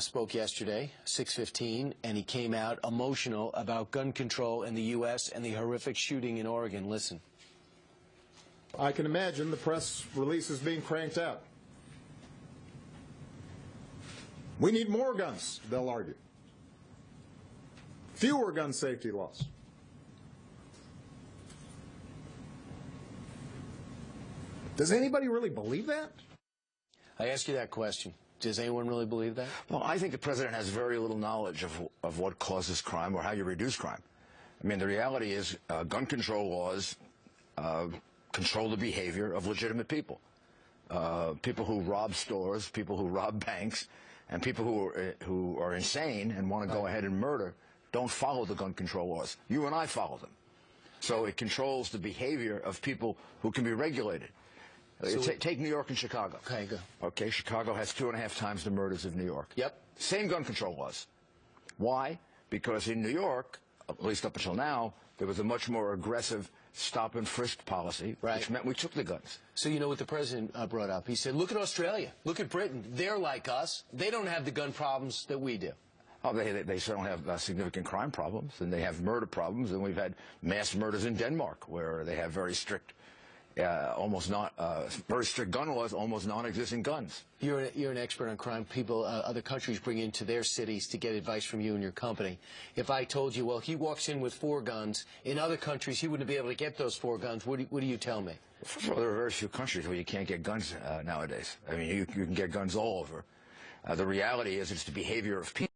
Spoke yesterday, 6:15, and he came out emotional about gun control in the U.S. and the horrific shooting in Oregon. Listen. I can imagine the press releases being cranked out. We need more guns, they'll argue. Fewer gun safety laws. Does anybody really believe that? I ask you that question. Does anyone really believe that? Well, I think the president has very little knowledge of what causes crime or how you reduce crime. I mean, the reality is gun control laws control the behavior of legitimate people. People who rob stores, people who rob banks, and people who are insane and want to go ahead and murder don't follow the gun control laws. You and I follow them. So it controls the behavior of people who can be regulated. So take New York and Chicago. Okay, go. Okay, Chicago has 2.5 times the murders of New York. Yep. Same gun control laws. Why? Because in New York, at least up until now, there was a much more aggressive stop and frisk policy, which meant we took the guns. So you know what the president brought up? He said, look at Australia. Look at Britain. They're like us. They don't have the gun problems that we do. Oh, they certainly have significant crime problems, and they have murder problems, and we've had mass murders in Denmark, where they have very strict very strict gun laws, almost non-existent guns. You're an expert on crime. People, other countries bring into their cities to get advice from you and your company. If I told you, well, he walks in with 4 guns, in other countries he wouldn't be able to get those 4 guns, what do you tell me? First of all, there are very few countries where you can't get guns nowadays. I mean, you can get guns all over. The reality is it's the behavior of people.